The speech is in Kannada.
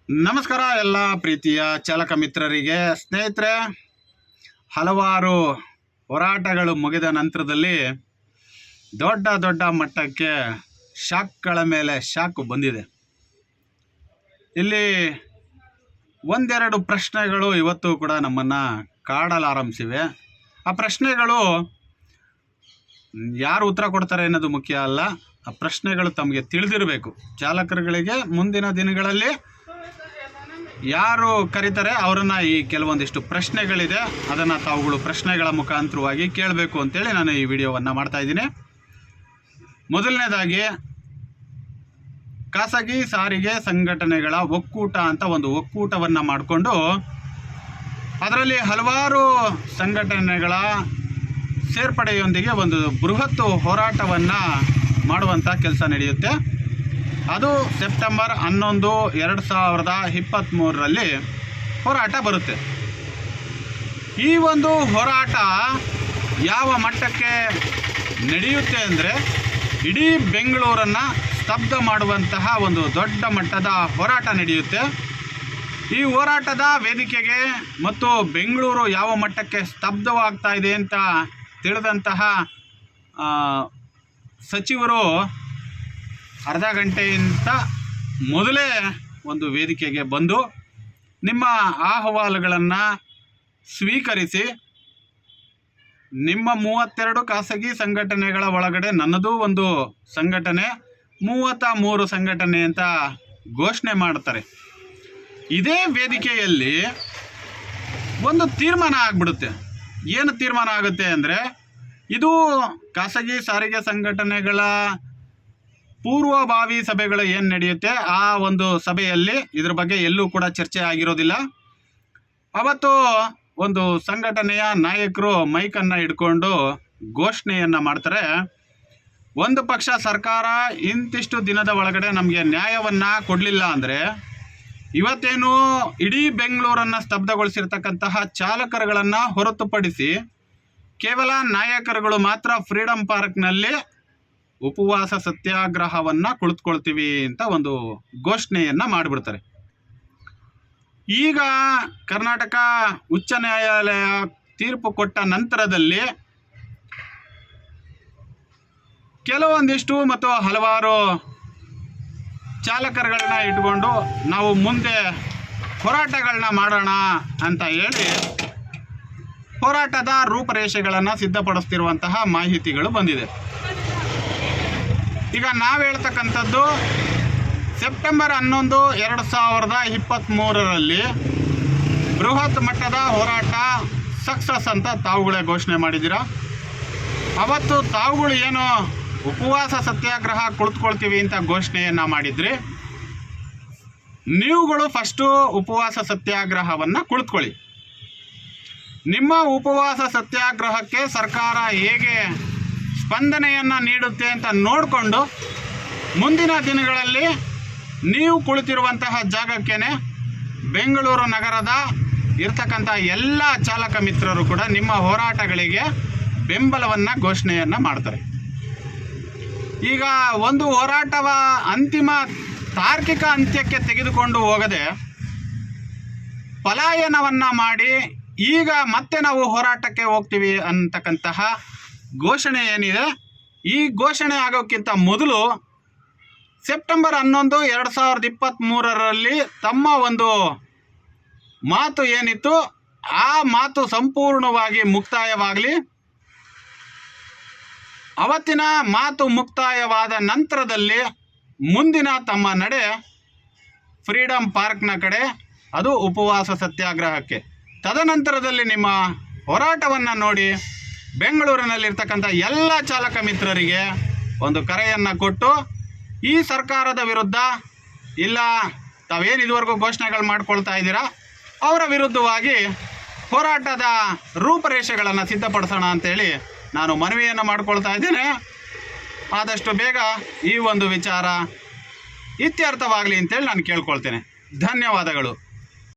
ನಮಸ್ಕಾರ ಎಲ್ಲ ಪ್ರೀತಿಯ ಚಾಲಕ ಮಿತ್ರರಿಗೆ. ಸ್ನೇಹಿತರೆ, ಹಲವಾರು ಹೋರಾಟಗಳು ಮುಗಿದ ನಂತರದಲ್ಲಿ ದೊಡ್ಡ ದೊಡ್ಡ ಮಟ್ಟಕ್ಕೆ ಶಾಕ್ಗಳ ಮೇಲೆ ಶಾಕ್ ಬಂದಿದೆ. ಇಲ್ಲಿ ಒಂದೆರಡು ಪ್ರಶ್ನೆಗಳು ಇವತ್ತು ಕೂಡ ನಮ್ಮನ್ನು ಕಾಡಲಾರಂಭಿಸಿವೆ. ಆ ಪ್ರಶ್ನೆಗಳು ಯಾರು ಉತ್ತರ ಕೊಡ್ತಾರೆ ಅನ್ನೋದು ಮುಖ್ಯ ಅಲ್ಲ, ಆ ಪ್ರಶ್ನೆಗಳು ತಮಗೆ ತಿಳಿದಿರಬೇಕು. ಚಾಲಕರುಗಳಿಗೆ ಮುಂದಿನ ದಿನಗಳಲ್ಲಿ ಯಾರು ಕರೀತಾರೆ ಅವರನ್ನ ಈ ಕೆಲವೊಂದಿಷ್ಟು ಪ್ರಶ್ನೆಗಳಿದೆ, ಅದನ್ನು ತಾವುಗಳು ಪ್ರಶ್ನೆಗಳ ಮುಖಾಂತರವಾಗಿ ಕೇಳಬೇಕು ಅಂತೇಳಿ ನಾನು ಈ ವಿಡಿಯೋವನ್ನು ಮಾಡ್ತಾ ಇದ್ದೀನಿ. ಮೊದಲನೇದಾಗಿ, ಖಾಸಗಿ ಸಾರಿಗೆ ಸಂಘಟನೆಗಳ ಒಕ್ಕೂಟ ಅಂತ ಒಂದು ಒಕ್ಕೂಟವನ್ನು ಮಾಡಿಕೊಂಡು ಅದರಲ್ಲಿ ಹಲವಾರು ಸಂಘಟನೆಗಳ ಸೇರ್ಪಡೆಯೊಂದಿಗೆ ಒಂದು ಬೃಹತ್ ಹೋರಾಟವನ್ನು ಮಾಡುವಂಥ ಕೆಲಸ ನಡೆಯುತ್ತೆ. ಅದು ಸೆಪ್ಟೆಂಬರ್ 11, 2023ರಲ್ಲಿ ಹೋರಾಟ ಬರುತ್ತೆ. ಈ ಒಂದು ಹೋರಾಟ ಯಾವ ಮಟ್ಟಕ್ಕೆ ನಡೆಯುತ್ತೆ ಅಂದರೆ, ಇಡೀ ಬೆಂಗಳೂರನ್ನು ಸ್ತಬ್ಧ ಮಾಡುವಂತಹ ಒಂದು ದೊಡ್ಡ ಮಟ್ಟದ ಹೋರಾಟ ನಡೆಯುತ್ತೆ. ಈ ಹೋರಾಟದ ವೇದಿಕೆಗೆ ಮತ್ತು ಬೆಂಗಳೂರು ಯಾವ ಮಟ್ಟಕ್ಕೆ ಸ್ತಬ್ಧವಾಗ್ತಾ ಇದೆ ಅಂತ ತಿಳಿದಂತಹ ಸಚಿವರು ಅರ್ಧ ಗಂಟೆಯಿಂದ ಮೊದಲೇ ಒಂದು ವೇದಿಕೆಗೆ ಬಂದು ನಿಮ್ಮ ಅಹವಾಲುಗಳನ್ನು ಸ್ವೀಕರಿಸಿ, ನಿಮ್ಮ 32 ಖಾಸಗಿ ಸಂಘಟನೆಗಳ ಒಳಗಡೆ ನನ್ನದು ಒಂದು ಸಂಘಟನೆ, 33 ಸಂಘಟನೆ ಅಂತ ಘೋಷಣೆ ಮಾಡ್ತಾರೆ. ಇದೇ ವೇದಿಕೆಯಲ್ಲಿ ಒಂದು ತೀರ್ಮಾನ ಆಗಿಬಿಡುತ್ತೆ. ಏನು ತೀರ್ಮಾನ ಆಗುತ್ತೆ ಅಂದರೆ, ಇದು ಖಾಸಗಿ ಸಾರಿಗೆ ಸಂಘಟನೆಗಳ ಪೂರ್ವಭಾವಿ ಸಭೆಗಳು ಏನು ನಡೆಯುತ್ತೆ, ಆ ಒಂದು ಸಭೆಯಲ್ಲಿ ಇದ್ರ ಬಗ್ಗೆ ಎಲ್ಲೂ ಕೂಡ ಚರ್ಚೆ ಆಗಿರೋದಿಲ್ಲ. ಅವತ್ತು ಒಂದು ಸಂಘಟನೆಯ ನಾಯಕರು ಮೈಕನ್ನು ಹಿಡ್ಕೊಂಡು ಘೋಷಣೆಯನ್ನು ಮಾಡ್ತಾರೆ. ಒಂದು ಪಕ್ಷ ಸರ್ಕಾರ ಇಂತಿಷ್ಟು ದಿನದ ಒಳಗಡೆ ನಮಗೆ ನ್ಯಾಯವನ್ನು ಕೊಡಲಿಲ್ಲ ಅಂದರೆ, ಇವತ್ತೇನು ಇಡೀ ಬೆಂಗಳೂರನ್ನು ಸ್ತಬ್ಧಗೊಳಿಸಿರ್ತಕ್ಕಂತಹ ಚಾಲಕರುಗಳನ್ನು ಹೊರತುಪಡಿಸಿ ಕೇವಲ ನಾಯಕರುಗಳು ಮಾತ್ರ ಫ್ರೀಡಂ ಪಾರ್ಕ್ನಲ್ಲಿ ಉಪವಾಸ ಸತ್ಯಾಗ್ರಹವನ್ನು ಕುಳಿತುಕೊಳ್ತೀವಿ ಅಂತ ಒಂದು ಘೋಷಣೆಯನ್ನು ಮಾಡಿಬಿಡ್ತಾರೆ. ಈಗ ಕರ್ನಾಟಕ ಉಚ್ಚ ನ್ಯಾಯಾಲಯ ತೀರ್ಪು ಕೊಟ್ಟ ನಂತರದಲ್ಲಿ ಕೆಲವೊಂದಿಷ್ಟು ಮತ್ತು ಹಲವಾರು ಚಾಲಕರುಗಳನ್ನ ಇಟ್ಕೊಂಡು ನಾವು ಮುಂದೆ ಹೋರಾಟಗಳನ್ನ ಮಾಡೋಣ ಅಂತ ಹೇಳಿ ಹೋರಾಟದ ರೂಪರೇಷೆಗಳನ್ನು ಸಿದ್ಧಪಡಿಸ್ತಿರುವಂತಹ ಮಾಹಿತಿಗಳು ಬಂದಿದೆ. ಈಗ ನಾವು ಹೇಳ್ತಕ್ಕಂಥದ್ದು ಸೆಪ್ಟೆಂಬರ್ 11, 2023ರಲ್ಲಿ ಬೃಹತ್ ಮಟ್ಟದ ಹೋರಾಟ ಸಕ್ಸಸ್ ಅಂತ ತಾವುಗಳೇ ಘೋಷಣೆ ಮಾಡಿದ್ದೀರಾ. ಅವತ್ತು ತಾವುಗಳು ಏನು ಉಪವಾಸ ಸತ್ಯಾಗ್ರಹ ಕುಳಿತುಕೊಳ್ತೀವಿ ಅಂತ ಘೋಷಣೆಯನ್ನು ಮಾಡಿದ್ರಿ, ನೀವುಗಳು ಫಸ್ಟು ಉಪವಾಸ ಸತ್ಯಾಗ್ರಹವನ್ನು ಕುಳಿತುಕೊಳ್ಳಿ. ನಿಮ್ಮ ಉಪವಾಸ ಸತ್ಯಾಗ್ರಹಕ್ಕೆ ಸರ್ಕಾರ ಹೇಗೆ ಸ್ಪಂದನೆಯನ್ನು ನೀಡುತ್ತೆ ಅಂತ ನೋಡಿಕೊಂಡು ಮುಂದಿನ ದಿನಗಳಲ್ಲಿ ನೀವು ಕುಳಿತಿರುವಂತಹ ಜಾಗಕ್ಕೇ ಬೆಂಗಳೂರು ನಗರದ ಇರ್ತಕ್ಕಂಥ ಎಲ್ಲ ಚಾಲಕ ಮಿತ್ರರು ಕೂಡ ನಿಮ್ಮ ಹೋರಾಟಗಳಿಗೆ ಬೆಂಬಲವನ್ನು ಘೋಷಣೆಯನ್ನು ಮಾಡ್ತಾರೆ. ಈಗ ಒಂದು ಹೋರಾಟವ ಅಂತಿಮ ತಾರ್ಕಿಕ ಅಂತ್ಯಕ್ಕೆ ತೆಗೆದುಕೊಂಡು ಹೋಗದೆ ಪಲಾಯನವನ್ನು ಮಾಡಿ ಈಗ ಮತ್ತೆ ನಾವು ಹೋರಾಟಕ್ಕೆ ಹೋಗ್ತೀವಿ ಅಂತಕ್ಕಂತಹ ಘೋಷಣೆ ಏನಿದೆ, ಈ ಘೋಷಣೆ ಆಗೋಕ್ಕಿಂತ ಮೊದಲು ಸೆಪ್ಟೆಂಬರ್ 11, 2023ರಲ್ಲಿ ತಮ್ಮ ಒಂದು ಮಾತು ಏನಿತ್ತು ಆ ಮಾತು ಸಂಪೂರ್ಣವಾಗಿ ಮುಕ್ತಾಯವಾಗಲಿ. ಅವತ್ತಿನ ಮಾತು ಮುಕ್ತಾಯವಾದ ನಂತರದಲ್ಲಿ ಮುಂದಿನ ತಮ್ಮ ನಡೆ ಫ್ರೀಡಂ ಪಾರ್ಕ್ನ ಕಡೆ, ಅದು ಉಪವಾಸ ಸತ್ಯಾಗ್ರಹಕ್ಕೆ. ತದನಂತರದಲ್ಲಿ ನಿಮ್ಮ ಹೋರಾಟವನ್ನು ನೋಡಿ ಬೆಂಗಳೂರಿನಲ್ಲಿರ್ತಕ್ಕಂಥ ಎಲ್ಲ ಚಾಲಕ ಮಿತ್ರರಿಗೆ ಒಂದು ಕರೆಯನ್ನು ಕೊಟ್ಟು, ಈ ಸರ್ಕಾರದ ವಿರುದ್ಧ ಇಲ್ಲ ತಾವೇನು ಇದುವರೆಗೂ ಘೋಷಣೆಗಳು ಮಾಡ್ಕೊಳ್ತಾ ಇದ್ದೀರಾ ಅವರ ವಿರುದ್ಧವಾಗಿ ಹೋರಾಟದ ರೂಪರೇಷೆಗಳನ್ನು ಸಿದ್ಧಪಡಿಸೋಣ ಅಂತೇಳಿ ನಾನು ಮನವಿಯನ್ನು ಮಾಡ್ಕೊಳ್ತಾ ಇದ್ದೇನೆ. ಆದಷ್ಟು ಬೇಗ ಈ ಒಂದು ವಿಚಾರ ಇತ್ಯರ್ಥವಾಗಲಿ ಅಂತೇಳಿ ನಾನು ಕೇಳ್ಕೊಳ್ತೇನೆ. ಧನ್ಯವಾದಗಳು.